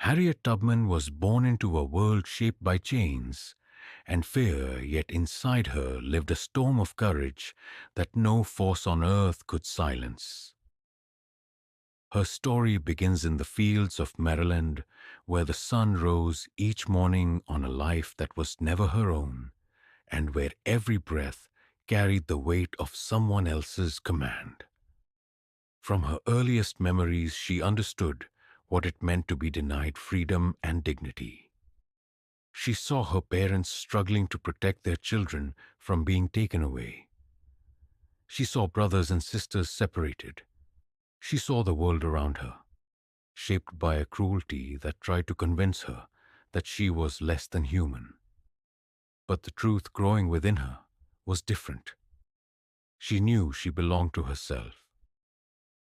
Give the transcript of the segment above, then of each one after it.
Harriet Tubman was born into a world shaped by chains and fear, yet inside her lived a storm of courage that no force on earth could silence. Her story begins in the fields of Maryland, where the sun rose each morning on a life that was never her own, and where every breath carried the weight of someone else's command. From her earliest memories, she understood what it meant to be denied freedom and dignity. She saw her parents struggling to protect their children from being taken away. She saw brothers and sisters separated. She saw the world around her, shaped by a cruelty that tried to convince her that she was less than human. But the truth growing within her was different. She knew she belonged to herself.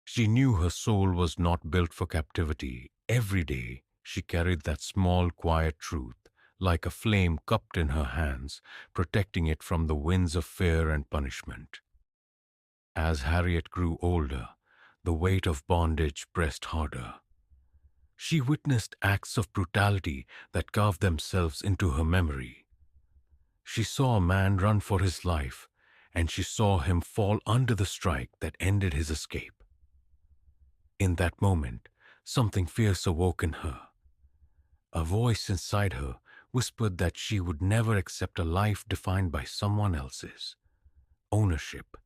She knew her soul was not built for captivity. Every day she carried that small, quiet truth, like a flame cupped in her hands, protecting it from the winds of fear and punishment. As Harriet grew older, the weight of bondage pressed harder. She witnessed acts of brutality that carved themselves into her memory. She saw a man run for his life, and she saw him fall under the strike that ended his escape. In that moment, something fierce awoke in her. A voice inside her whispered that she would never accept a life defined by someone else's ownership.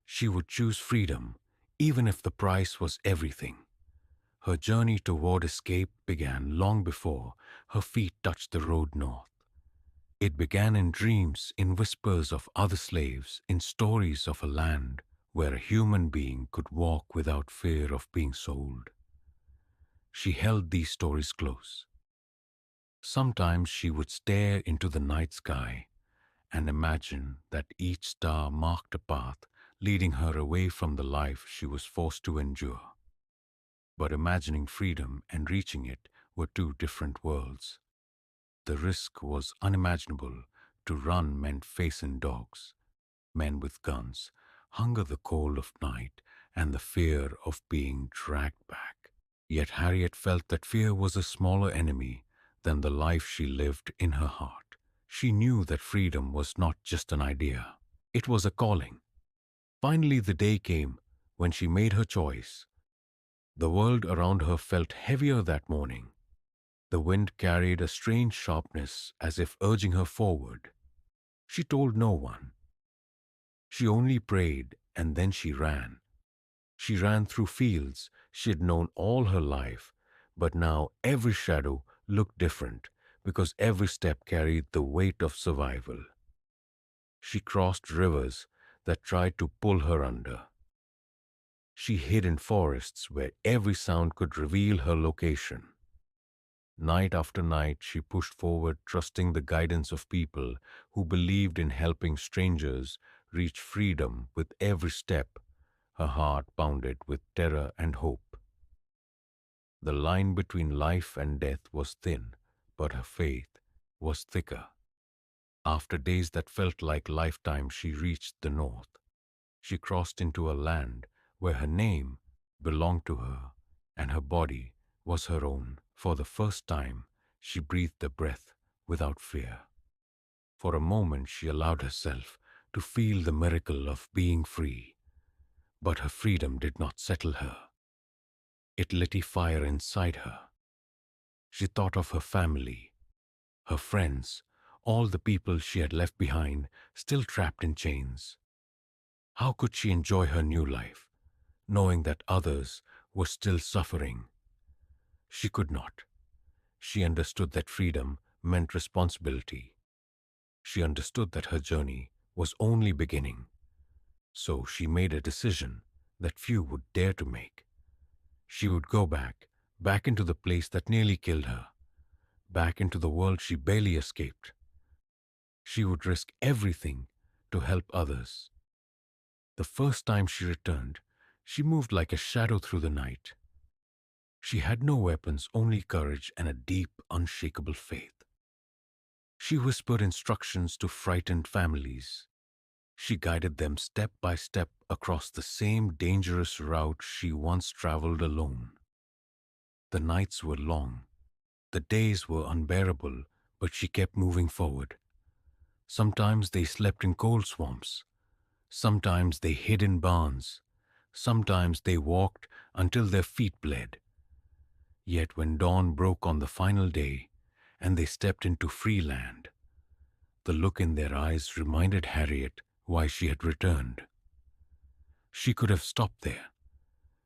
She would choose freedom, even if the price was everything. Her journey toward escape began long before her feet touched the road north. It began in dreams, in whispers of other slaves, in stories of a land where a human being could walk without fear of being sold. She held these stories close. Sometimes she would stare into the night sky and imagine that each star marked a path leading her away from the life she was forced to endure. But imagining freedom and reaching it were two different worlds. The risk was unimaginable. To run meant facing dogs, men with guns, hunger, the cold of night, and the fear of being dragged back. Yet Harriet felt that fear was a smaller enemy than the life she lived in her heart. She knew that freedom was not just an idea. It was a calling. Finally, the day came when she made her choice. The world around her felt heavier that morning. The wind carried a strange sharpness as if urging her forward. She told no one. She only prayed, and then she ran. She ran through fields she had known all her life, but now every shadow looked different because every step carried the weight of survival. She crossed rivers that tried to pull her under. She hid in forests where every sound could reveal her location. Night after night, she pushed forward, trusting the guidance of people who believed in helping strangers reach freedom. With every step, her heart pounded with terror and hope. The line between life and death was thin, but her faith was thicker. After days that felt like lifetimes, she reached the north. She crossed into a land where her name belonged to her and her body was her own. For the first time, she breathed a breath without fear. For a moment, she allowed herself to feel the miracle of being free. But her freedom did not settle her. It lit a fire inside her. She thought of her family, her friends, all the people she had left behind, still trapped in chains. How could she enjoy her new life, knowing that others were still suffering? She could not. She understood that freedom meant responsibility. She understood that her journey was only beginning. So she made a decision that few would dare to make. She would go back into the place that nearly killed her, back into the world she barely escaped. She would risk everything to help others. The first time she returned, she moved like a shadow through the night. She had no weapons, only courage and a deep, unshakable faith. She whispered instructions to frightened families. She guided them step by step across the same dangerous route she once traveled alone. The nights were long, The days were unbearable, but she kept moving forward. Sometimes they slept in coal swamps. Sometimes they hid in barns. Sometimes they walked until their feet bled. Yet when dawn broke on the final day and they stepped into free land, the look in their eyes reminded Harriet why she had returned. She could have stopped there.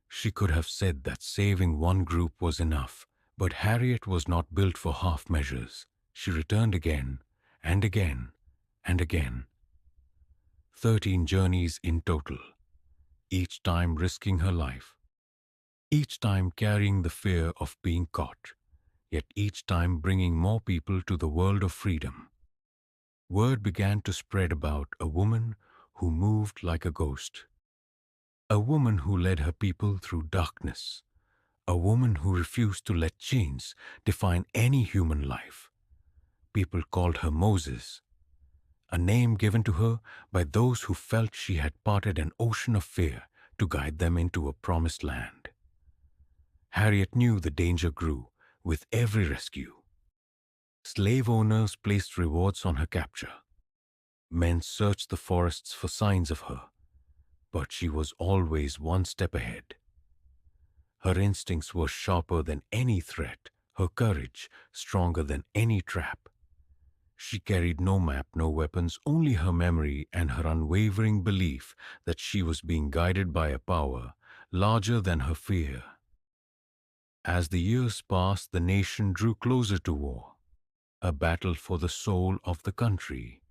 She could have said that saving one group was enough, but Harriet was not built for half measures. She returned again and again and again. 13 journeys in total, each time risking her life, each time carrying the fear of being caught, yet each time bringing more people to the world of freedom. Word began to spread about a woman who moved like a ghost, a woman who led her people through darkness, a woman who refused to let chains define any human life. People called her Moses, a name given to her by those who felt she had parted an ocean of fear to guide them into a promised land. Harriet knew the danger grew with every rescue. Slave owners placed rewards on her capture. Men searched the forests for signs of her, but she was always one step ahead. Her instincts were sharper than any threat, her courage stronger than any trap. She carried no map, no weapons, only her memory and her unwavering belief that she was being guided by a power larger than her fear. As the years passed, the nation drew closer to war, a battle for the soul of the country.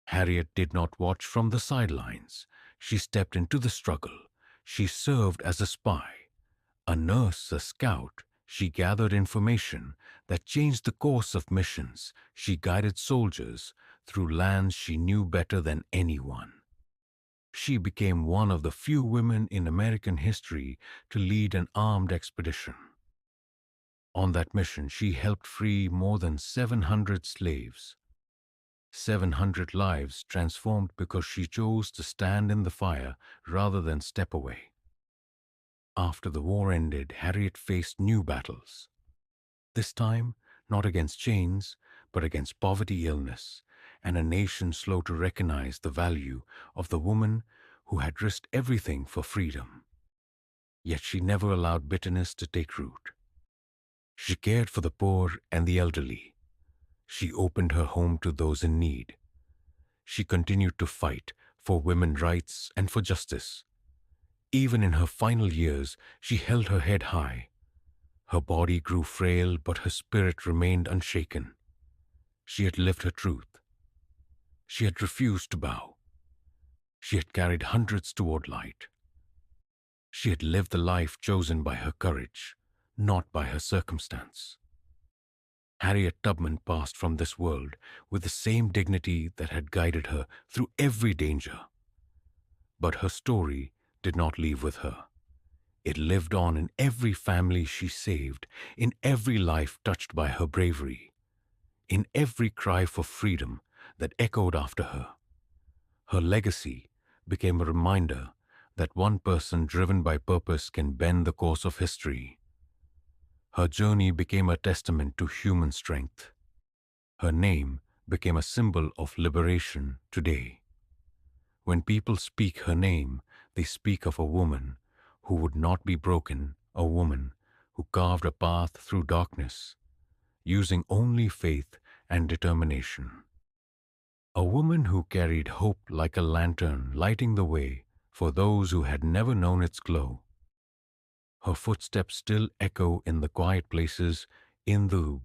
Harriet did not watch from the sidelines. She stepped into the struggle. She served as a spy, a nurse, a scout. She gathered information that changed the course of missions. She guided soldiers through lands she knew better than anyone. She became one of the few women in American history to lead an armed expedition. On that mission, she helped free more than 700 slaves. 700 lives transformed because she chose to stand in the fire rather than step away. After the war ended, Harriet faced new battles. This time, not against chains, but against poverty, illness, and a nation slow to recognize the value of the woman who had risked everything for freedom. Yet she never allowed bitterness to take root. She cared for the poor and the elderly. She opened her home to those in need. She continued to fight for women's rights and for justice. Even in her final years, she held her head high. Her body grew frail, but her spirit remained unshaken. She had lived her truth. She had refused to bow. She had carried hundreds toward light. She had lived the life chosen by her courage, not by her circumstance. Harriet Tubman passed from this world with the same dignity that had guided her through every danger. But her story did not leave with her. It lived on in every family she saved, in every life touched by her bravery, in every cry for freedom that echoed after her. Her legacy became a reminder that one person driven by purpose can bend the course of history. Her journey became a testament to human strength. Her name became a symbol of liberation today. When people speak her name, they speak of a woman who would not be broken, a woman who carved a path through darkness, using only faith and determination. A woman who carried hope like a lantern, lighting the way for those who had never known its glow. Her footsteps still echo in the quiet places, in the